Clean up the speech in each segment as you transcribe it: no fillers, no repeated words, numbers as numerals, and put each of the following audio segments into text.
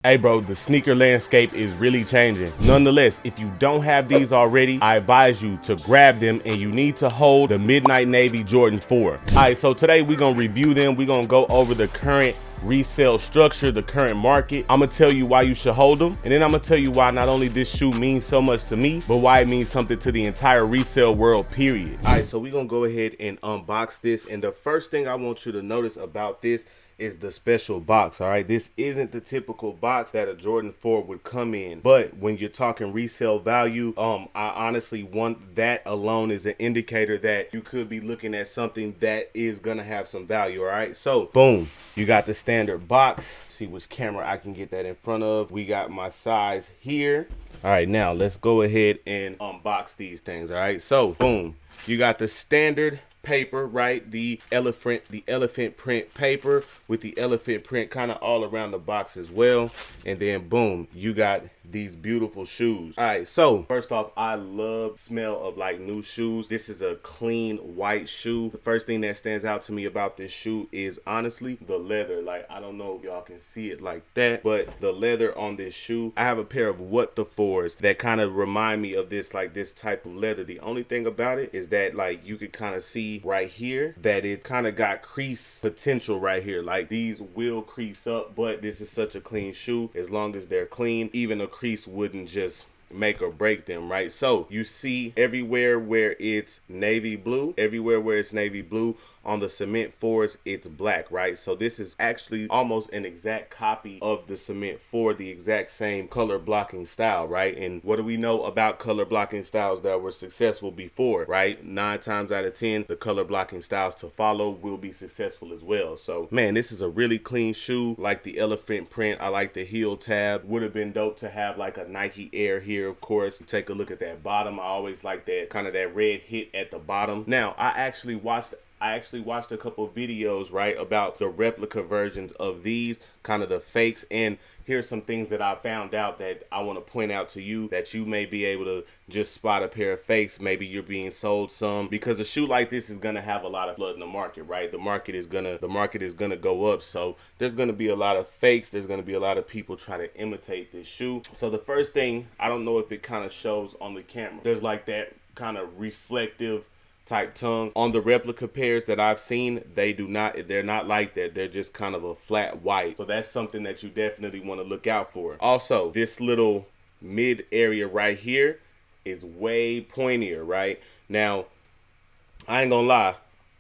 Hey bro, the sneaker landscape is really changing. Nonetheless, if you don't have these already, I advise you to grab them, and you need to hold the Midnight Navy Jordan 4. All right, so today we're gonna review them. We're gonna go over the current resale structure, the current market. I'm gonna tell you why you should hold them, and then I'm gonna tell you why not only this shoe means so much to me, but why it means something to the entire resale world, period. All right, so we're gonna go ahead and unbox this, and the first thing I want you to notice about this is the special box. All right, this isn't the typical box that a Jordan 4 would come in, but when you're talking resale value, I honestly want that alone is an indicator that you could be looking at something that is gonna have some value. All right, so boom, you got the standard box. See which camera I can get that in front of. We got my size here. All right, now let's go ahead and unbox these things. All right, so boom, you got the standard paper, right? The elephant print paper with the elephant print kind of all around the box as well. And then boom, you got these beautiful shoes. All right, so first off, I love the smell of like new shoes. This is a clean white shoe. The first thing that stands out to me about this shoe is honestly the leather. Like, I don't know if y'all can see it like that, but the leather on this shoe, I have a pair of Waddup Gangs that kind of remind me of this, like this type of leather. The only thing about it is that like you could kind of see right here that it kind of got crease potential right here. Like these will crease up, but this is such a clean shoe. As long as they're clean, even a crease wouldn't just make or break them, right? So you see everywhere where it's navy blue, on the cement 4s it's black, right? So this is actually almost an exact copy of the cement 4, the exact same color blocking style, right? And what do we know about color blocking styles that were successful before, right? 9 times out of 10 the color blocking styles to follow will be successful as well. So man, this is a really clean shoe. Like the elephant print, I like the heel tab. Would have been dope to have like a Nike Air here, of course. Take a look at that bottom. I always like that kind of that red hit at the bottom. Now I actually watched a couple of videos, right, about the replica versions of these, kind of the fakes, and here's some things that I found out that I want to point out to you that you may be able to just spot a pair of fakes. Maybe you're being sold some, because a shoe like this is gonna have a lot of flood in the market, right? The market is gonna go up, so there's gonna be a lot of fakes. There's gonna be a lot of people try to imitate this shoe. So the first thing, I don't know if it kind of shows on the camera, there's like that kind of reflective type tongue on the replica pairs that I've seen. They're not like that. They're just kind of a flat white. So that's something that you definitely want to look out for. Also, this little mid area right here is way pointier, right? Now, I ain't gonna lie,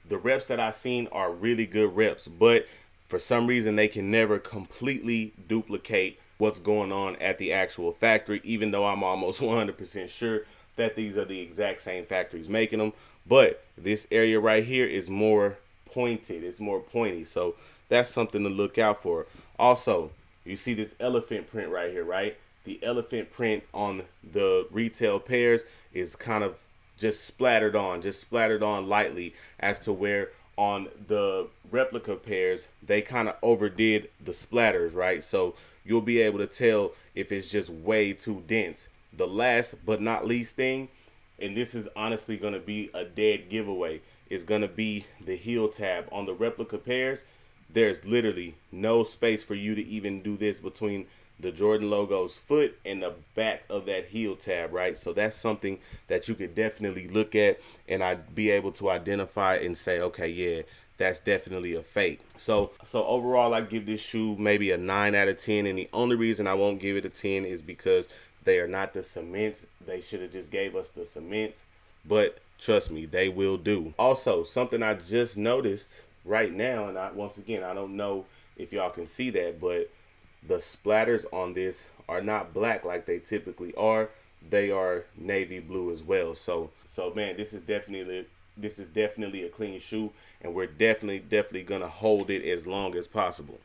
the reps that I've seen are really good reps, but for some reason they can never completely duplicate what's going on at the actual factory, even though I'm almost 100% sure that these are the exact same factories making them. But this area right here is more pointed. It's more pointy. So that's something to look out for. Also, you see this elephant print right here, right? The elephant print on the retail pairs is kind of just splattered on lightly, as to where on the replica pairs, they kind of overdid the splatters, right? So you'll be able to tell if it's just way too dense. The last but not least thing, and this is honestly going to be a dead giveaway, is going to be the heel tab. On the replica pairs, there's literally no space for you to even do this between the Jordan logo's foot and the back of that heel tab, right? So that's something that you could definitely look at, and I'd be able to identify and say, okay, yeah, that's definitely a fake. So overall, I give this shoe maybe a 9 out of 10, and the only reason I won't give it a 10 is because they are not the cements. They should have just gave us the cements, but trust me, they will do. Also, something I just noticed right now, and once again, I don't know if y'all can see that, but the splatters on this are not black like they typically are. They are navy blue as well. So man, this is definitely a clean shoe, and we're definitely gonna hold it as long as possible.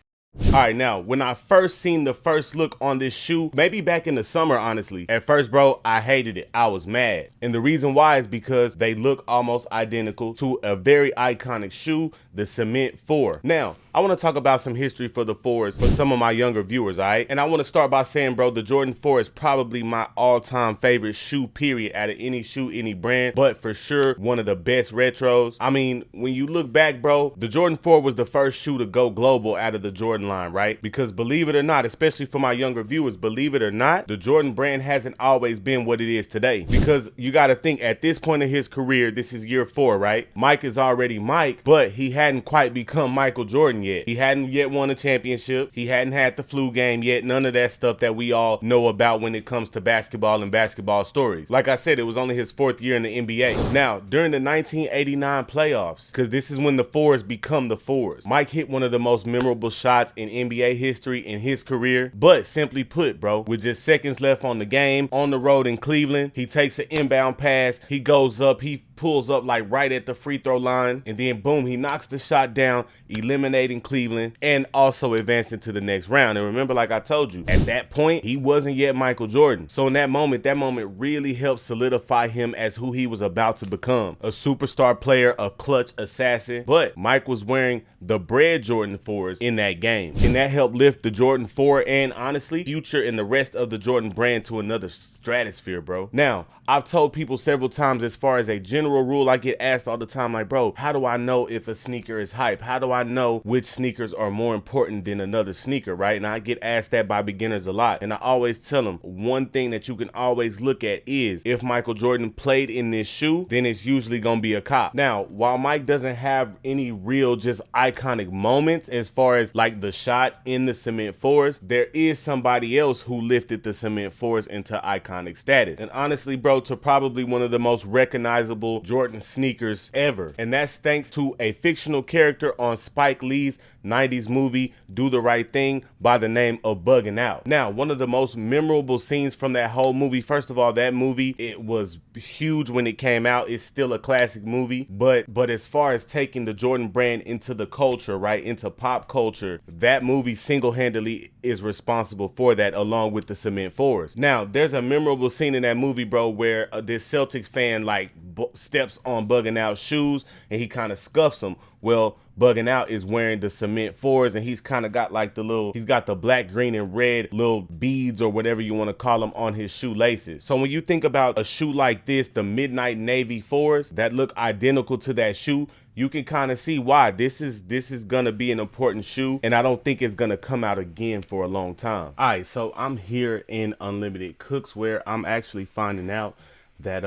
All right, now, when I first seen the first look on this shoe, maybe back in the summer, honestly, at first, bro, I hated it. I was mad. And the reason why is because they look almost identical to a very iconic shoe, the Cement 4. Now, I want to talk about some history for the 4s for some of my younger viewers, all right? And I want to start by saying, bro, the Jordan 4 is probably my all-time favorite shoe, period, out of any shoe, any brand, but for sure, one of the best retros. I mean, when you look back, bro, the Jordan 4 was the first shoe to go global out of the Jordan line, right? Because believe it or not, especially for my younger viewers, believe it or not, the Jordan brand hasn't always been what it is today. Because you got to think, at this point in his career, this is year 4, right? Mike is already Mike, but he hadn't quite become Michael Jordan yet. He hadn't yet won a championship. He hadn't had the flu game yet. None of that stuff that we all know about when it comes to basketball and basketball stories. Like I said, it was only his 4th year in the NBA. Now, during the 1989 playoffs, because this is when the 4s become the 4s, Mike hit one of the most memorable shots in NBA history in his career. But simply put, bro, with just seconds left on the game, on the road in Cleveland, he takes an inbound pass. He goes up. He pulls up like right at the free throw line, and then boom, he knocks the shot down, eliminating Cleveland and also advancing to the next round. And remember, like I told you, at that point, he wasn't yet Michael Jordan. So in that moment really helped solidify him as who he was about to become, a superstar player, a clutch assassin. But Mike was wearing the bread Jordan 4s in that game, and that helped lift the Jordan 4 and honestly future and the rest of the Jordan brand to another stratosphere, bro. Now, I've told people several times, as far as a general rule, I get asked all the time, like, bro, how do I know if a sneaker is hype? How do I know which sneakers are more important than another sneaker, right? And I get asked that by beginners a lot. And I always tell them, one thing that you can always look at is, if Michael Jordan played in this shoe, then it's usually gonna be a cop. Now, while Mike doesn't have any real just iconic moments as far as like the shot in the Cement 4s, there is somebody else who lifted the Cement 4s into iconic status. And honestly, bro, to probably one of the most recognizable Jordan sneakers ever. And that's thanks to a fictional character on Spike Lee's 90s movie Do the Right Thing by the name of Bugging Out. Now, one of the most memorable scenes from that whole movie, first of all, that movie, it was huge when it came out. It's still a classic movie, but as far as taking the Jordan brand into the culture, right, into pop culture, that movie single-handedly is responsible for that, along with the Cement 4s. Now, there's a memorable scene in that movie, bro, where this Celtics fan like steps on Bugging Out's shoes and he kind of scuffs them. Well, Bugging Out is wearing the Cement 4s, and he's kind of got like he's got the black, green, and red little beads or whatever you want to call them on his shoelaces. So when you think about a shoe like this, the Midnight Navy 4s that look identical to that shoe, you can kind of see why this is gonna be an important shoe, and I don't think it's gonna come out again for a long time. All right, so I'm here in Unlimited Cookswear. I'm actually finding out that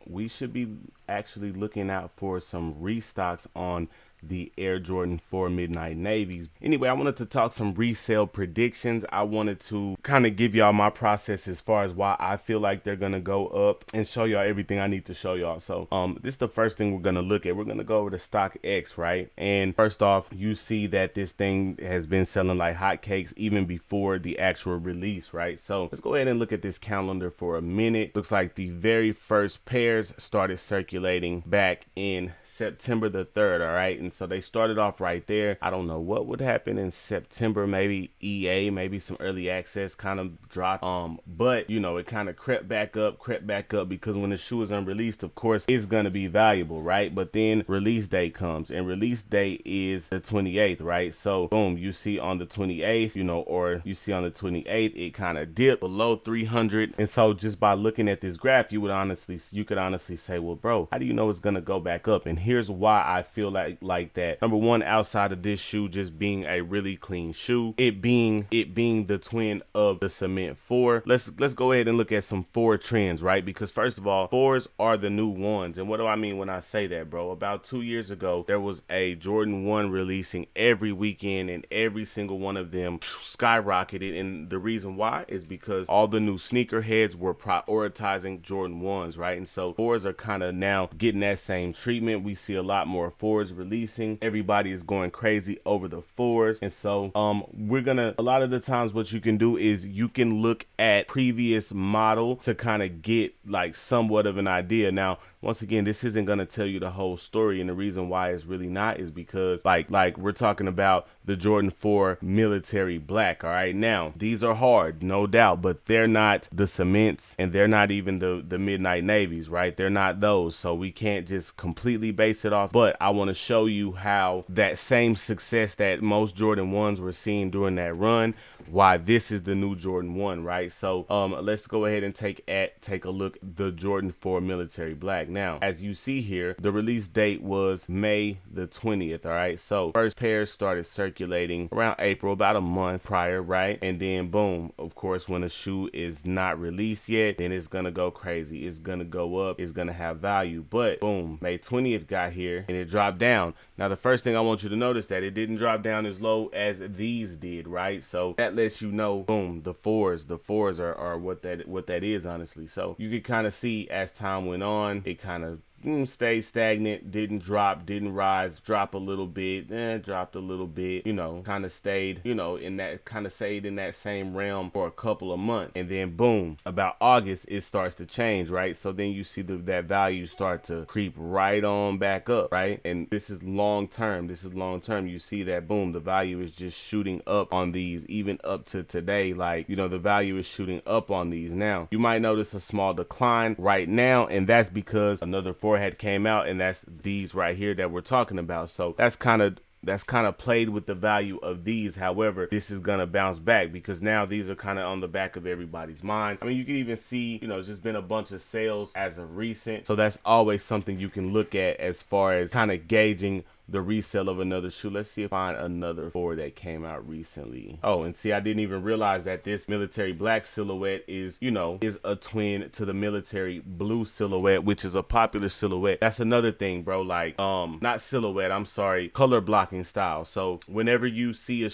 we should be actually looking out for some restocks on the Air Jordan 4 Midnight Navies. Anyway, I wanted to talk some resale predictions. I wanted to kind of give y'all my process as far as why I feel like they're gonna go up and show y'all everything I need to show y'all. So this is the first thing we're gonna look at. We're gonna go over to StockX, right? And first off, you see that this thing has been selling like hotcakes even before the actual release, right? So let's go ahead and look at this calendar for a minute. Looks like the very first pairs started circulating back in September the 3rd, all right? And so they started off right there. I don't know what would happen in September. Maybe EA, maybe some early access kind of dropped. But you know, it kind of crept back up because when the shoe is unreleased, of course, it's gonna be valuable, right? But then release date comes, and release date is the 28th, right? So boom, you see on the 28th, you know, or you see on the 28th, it kind of dipped below 300. And so just by looking at this graph, you could honestly say, well, bro, how do you know it's gonna go back up? And here's why I feel like that. Number one, outside of this shoe just being a really clean shoe, it being the twin of the Cement 4, let's go ahead and look at some 4 trends, right? Because first of all, 4s are the new 1s. And what do I mean when I say that, bro? About 2 years ago, there was a Jordan 1 releasing every weekend, and every single one of them skyrocketed. And the reason why is because all the new sneakerheads were prioritizing Jordan 1s, right? And so 4s are kind of now getting that same treatment. We see a lot more 4s releasing. Everybody is going crazy over the 4s. And so a lot of the times what you can do is you can look at previous model to kind of get like somewhat of an idea. Now, once again, this isn't going to tell you the whole story, and the reason why it's really not is because like we're talking about the Jordan 4 military black. All right, now these are hard, no doubt, but they're not the Cements, and they're not even the Midnight Navies, right? They're not those, so we can't just completely base it off. But I want to show you you how that same success that most Jordan 1s were seeing during that run, why this is the new Jordan 1, right? So let's go ahead and take a look at the Jordan 4 Military Black. Now, as you see here, the release date was May the 20th, all right? So first pairs started circulating around April, about a month prior, right? And then boom, of course, when a shoe is not released yet, then it's gonna go crazy. It's gonna go up, it's gonna have value. But boom, May 20th got here and it dropped down. Now, the first thing I want you to notice that it didn't drop down as low as these did, right? So that lets you know, boom, the fours are what that is, honestly. So you could kind of see as time went on, it kind of stayed stagnant, didn't drop, didn't rise, drop a little bit, dropped a little bit, you know, kind of stayed, you know, in that same realm for a couple of months. And then boom, about August, it starts to change, right? So then you see that value start to creep right on back up, right? And this is long term. You see that boom, the value is just shooting up on these, even up to today. Like, you know, the value is shooting up on these. Now, you might notice a small decline right now, and that's because another four had came out, and that's these right here that we're talking about. So that's kind of played with the value of these. However, this is gonna bounce back because now these are kind of on the back of everybody's mind. I mean, you can even see, you know, it's just been a bunch of sales as of recent. So that's always something you can look at as far as kind of gauging the resale of another shoe. Let's see if I find another four that came out recently. Oh, and see, I didn't even realize that this military black silhouette is, you know, is a twin to the military blue silhouette, which is a popular silhouette. That's another thing, bro. Like, not silhouette, I'm sorry, color blocking style. So whenever you see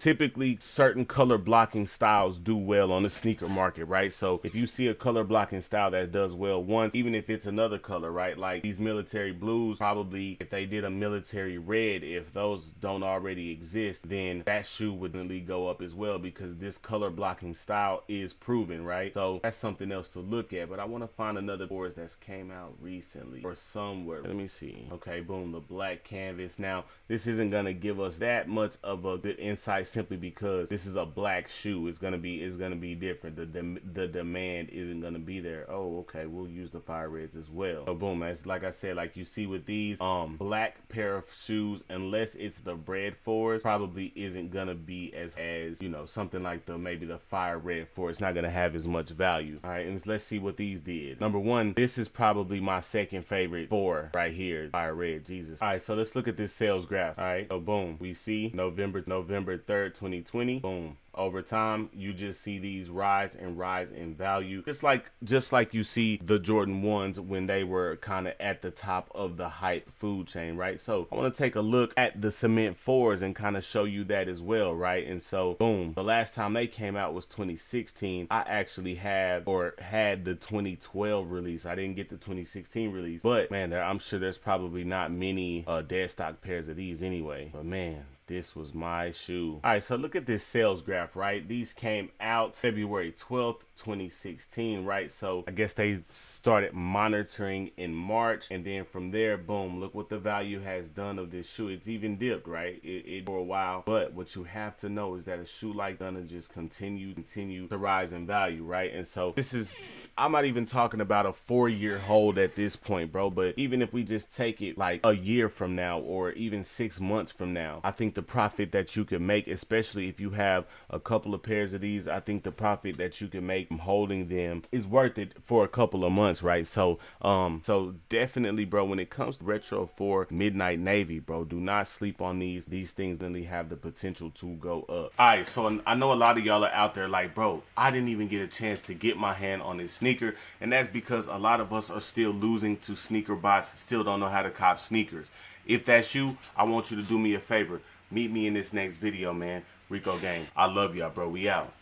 typically certain color blocking styles do well on the sneaker market, right? So if you see a color blocking style that does well once, even if it's another color, right? Like these military blues, probably if they did a military red, if those don't already exist, then that shoe would really go up as well because this color blocking style is proven, right? So that's something else to look at. But I want to find another boards that's came out recently or somewhere. Let me see. Okay, boom, the black canvas. Now, this isn't gonna give us that much of a good insight simply because this is a black shoe. It's gonna be different. The demand isn't gonna be there. Oh, okay, we'll use the fire reds as well. So boom, as like I said, like you see with these black pair of shoes, unless it's the bread fours, probably isn't gonna be as you know, something like maybe the fire red four. It's not gonna have as much value. All right, and let's see what these did. Number one, this is probably my second favorite four right here, fire red. Jesus. All right, so let's look at this sales graph. All right, so boom, we see November 3rd, 2020. Boom. Over time, you just see these rise in value, just like you see the Jordan 1s when they were kind of at the top of the hype food chain, right? So I want to take a look at the cement 4s and kind of show you that as well, right? And so boom, the last time they came out was 2016. I actually had the 2012 release. I didn't get the 2016 release, but man, I'm sure there's probably not many dead stock pairs of these anyway. But man, this was my shoe. All right, so look at this sales graph, right? These came out February 12th, 2016, right? So I guess they started monitoring in March, and then from there, boom, look what the value has done of this shoe. It's even dipped, right? It for a while, but what you have to know is that a shoe like gonna just continue to rise in value, right? And so this is, I'm not even talking about a 4-year hold at this point, bro, but even if we just take it like a year from now or even 6 months from now, I think the profit that you can make, especially if you have a couple of pairs of these, I think the profit that you can make from holding them is worth it for a couple of months, right? So so definitely, bro, when it comes to retro 4 midnight navy, bro, do not sleep on these things. Really have the potential to go up. All right, so I know a lot of y'all are out there like, bro, I didn't even get a chance to get my hand on this sneaker, and that's because a lot of us are still losing to sneaker bots, still don't know how to cop sneakers. If that's you, I want you to do me a favor. Meet me in this next video, man. Rico Gang. I love y'all, bro. We out.